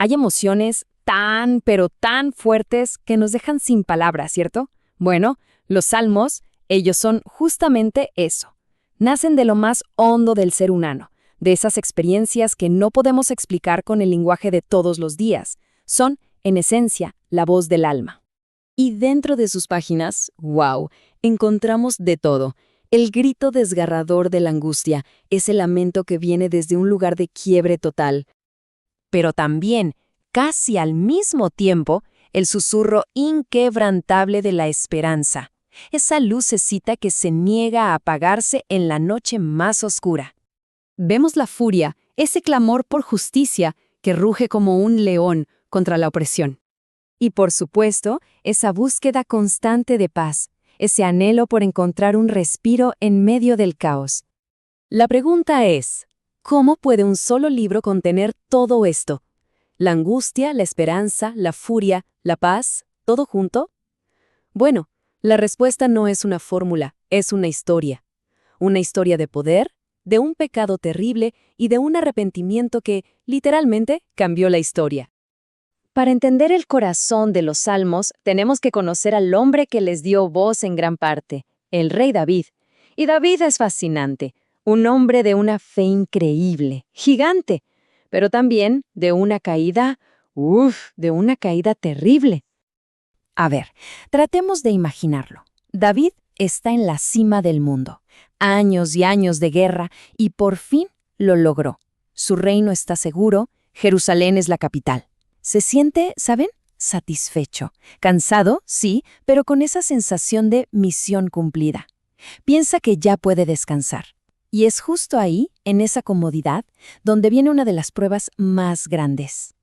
Hay emociones tan, pero tan fuertes que nos dejan sin palabras, ¿cierto? Bueno, los salmos, ellos son justamente eso. Nacen de lo más hondo del ser humano, de esas experiencias que no podemos explicar con el lenguaje de todos los días. Son, en esencia, la voz del alma. Y dentro de sus páginas, wow, encontramos de todo. El grito desgarrador de la angustia, ese lamento que viene desde un lugar de quiebre total. Pero también, casi al mismo tiempo, el susurro inquebrantable de la esperanza. Esa lucecita que se niega a apagarse en la noche más oscura. Vemos la furia, ese clamor por justicia que ruge como un león contra la opresión. Y por supuesto, esa búsqueda constante de paz, ese anhelo por encontrar un respiro en medio del caos. La pregunta es, ¿cómo puede un solo libro contener todo esto? ¿La angustia, la esperanza, la furia, la paz, todo junto? Bueno, la respuesta no es una fórmula, es una historia. Una historia de poder, de un pecado terrible y de un arrepentimiento que, literalmente, cambió la historia. Para entender el corazón de los salmos, tenemos que conocer al hombre que les dio voz en gran parte, el rey David. Y David es fascinante, un hombre de una fe increíble, gigante, pero también de una caída, de una caída terrible. A ver, tratemos de imaginarlo. David está en la cima del mundo, años y años de guerra, y por fin lo logró. Su reino está seguro, Jerusalén es la capital. Se siente, ¿saben? Satisfecho. Cansado, sí, pero con esa sensación de misión cumplida. Piensa que ya puede descansar. Y es justo ahí, en esa comodidad, donde viene una de las pruebas más grandes.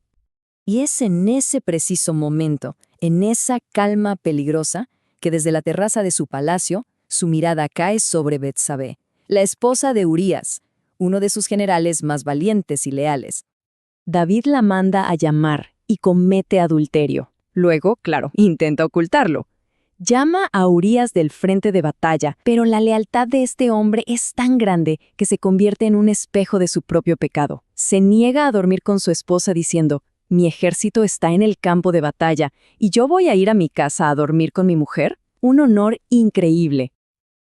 Y es en ese preciso momento, en esa calma peligrosa, que desde la terraza de su palacio, su mirada cae sobre Betsabé, la esposa de Urías, uno de sus generales más valientes y leales. David la manda a llamar y comete adulterio. Luego, claro, intenta ocultarlo. Llama a Urías del frente de batalla, pero la lealtad de este hombre es tan grande que se convierte en un espejo de su propio pecado. Se niega a dormir con su esposa diciendo, «Mi ejército está en el campo de batalla, ¿y yo voy a ir a mi casa a dormir con mi mujer?» Un honor increíble.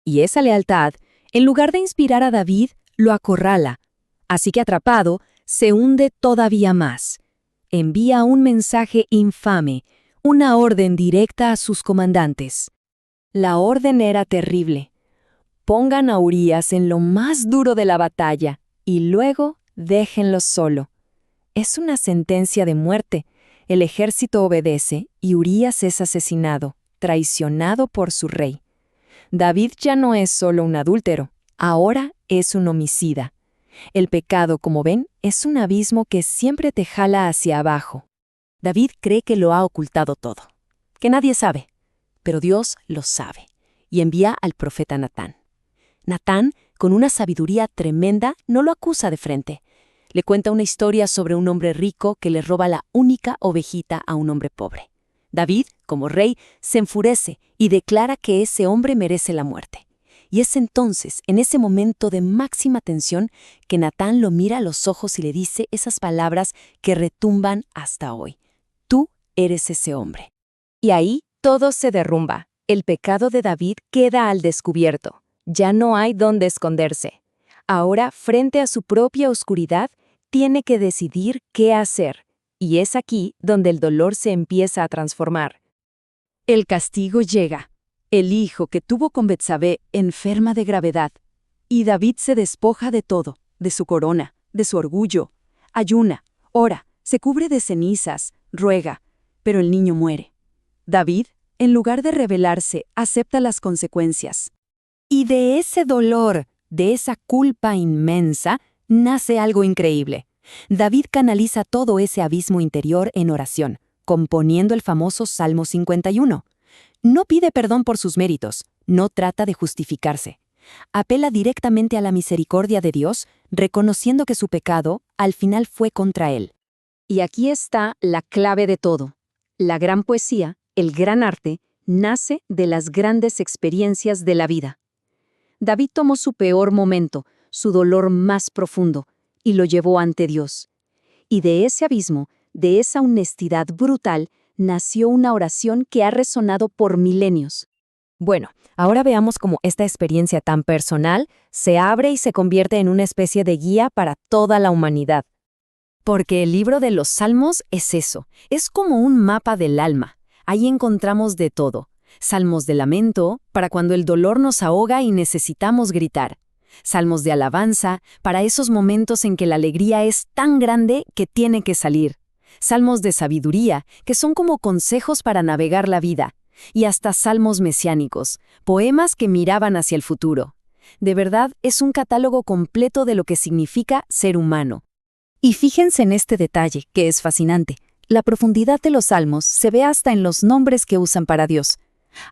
Y esa lealtad, en lugar de inspirar a David, lo acorrala. Así que atrapado, se hunde todavía más. Envía un mensaje infame, una orden directa a sus comandantes. La orden era terrible. Pongan a Urías en lo más duro de la batalla y luego déjenlo solo. Es una sentencia de muerte. El ejército obedece y Urías es asesinado, traicionado por su rey. David ya no es solo un adúltero, ahora es un homicida. El pecado, como ven, es un abismo que siempre te jala hacia abajo. David cree que lo ha ocultado todo, que nadie sabe, pero Dios lo sabe, y envía al profeta Natán. Natán, con una sabiduría tremenda, no lo acusa de frente. Le cuenta una historia sobre un hombre rico que le roba la única ovejita a un hombre pobre. David, como rey, se enfurece y declara que ese hombre merece la muerte. Y es entonces, en ese momento de máxima tensión, que Natán lo mira a los ojos y le dice esas palabras que retumban hasta hoy. Tú eres ese hombre. Y ahí todo se derrumba. El pecado de David queda al descubierto. Ya no hay dónde esconderse. Ahora, frente a su propia oscuridad, tiene que decidir qué hacer. Y es aquí donde el dolor se empieza a transformar. El castigo llega. El hijo que tuvo con Betsabé enferma de gravedad. Y David se despoja de todo, de su corona, de su orgullo. Ayuna, ora, se cubre de cenizas, ruega, pero el niño muere. David, en lugar de rebelarse, acepta las consecuencias. Y de ese dolor, de esa culpa inmensa, nace algo increíble. David canaliza todo ese abismo interior en oración, componiendo el famoso Salmo 51. No pide perdón por sus méritos, no trata de justificarse. Apela directamente a la misericordia de Dios, reconociendo que su pecado, al final, fue contra él. Y aquí está la clave de todo. La gran poesía, el gran arte, nace de las grandes experiencias de la vida. David tomó su peor momento, su dolor más profundo, y lo llevó ante Dios. Y de ese abismo De esa honestidad brutal nació una oración que ha resonado por milenios. Bueno, ahora veamos cómo esta experiencia tan personal se abre y se convierte en una especie de guía para toda la humanidad. Porque el libro de los Salmos es eso, es como un mapa del alma. Ahí encontramos de todo. Salmos de lamento, para cuando el dolor nos ahoga y necesitamos gritar. Salmos de alabanza, para esos momentos en que la alegría es tan grande que tiene que salir. Salmos de sabiduría, que son como consejos para navegar la vida. Y hasta salmos mesiánicos, poemas que miraban hacia el futuro. De verdad, es un catálogo completo de lo que significa ser humano. Y fíjense en este detalle, que es fascinante. La profundidad de los salmos se ve hasta en los nombres que usan para Dios.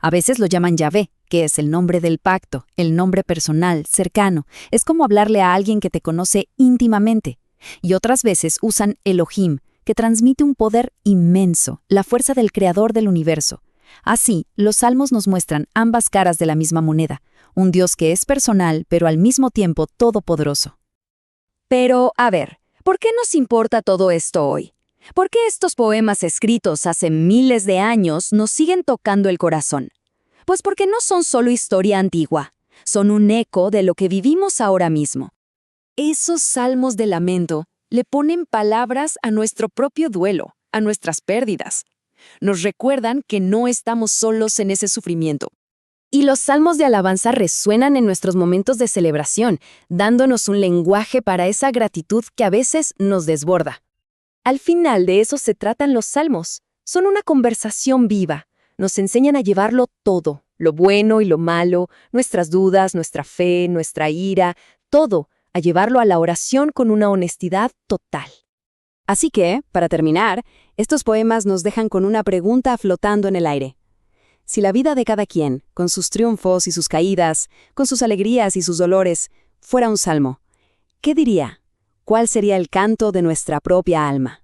A veces lo llaman Yahvé, que es el nombre del pacto, el nombre personal, cercano. Es como hablarle a alguien que te conoce íntimamente. Y otras veces usan Elohim, que transmite un poder inmenso, la fuerza del creador del universo. Así, los salmos nos muestran ambas caras de la misma moneda, un Dios que es personal, pero al mismo tiempo todopoderoso. Pero, a ver, ¿por qué nos importa todo esto hoy? ¿Por qué estos poemas escritos hace miles de años nos siguen tocando el corazón? Pues porque no son solo historia antigua, son un eco de lo que vivimos ahora mismo. Esos salmos de lamento le ponen palabras a nuestro propio duelo, a nuestras pérdidas. Nos recuerdan que no estamos solos en ese sufrimiento. Y los salmos de alabanza resuenan en nuestros momentos de celebración, dándonos un lenguaje para esa gratitud que a veces nos desborda. Al final de eso se tratan los salmos. Son una conversación viva. Nos enseñan a llevarlo todo, lo bueno y lo malo, nuestras dudas, nuestra fe, nuestra ira, todo, a llevarlo a la oración con una honestidad total. Así que, para terminar, estos poemas nos dejan con una pregunta flotando en el aire. Si la vida de cada quien, con sus triunfos y sus caídas, con sus alegrías y sus dolores, fuera un salmo, ¿qué diría? ¿Cuál sería el canto de nuestra propia alma?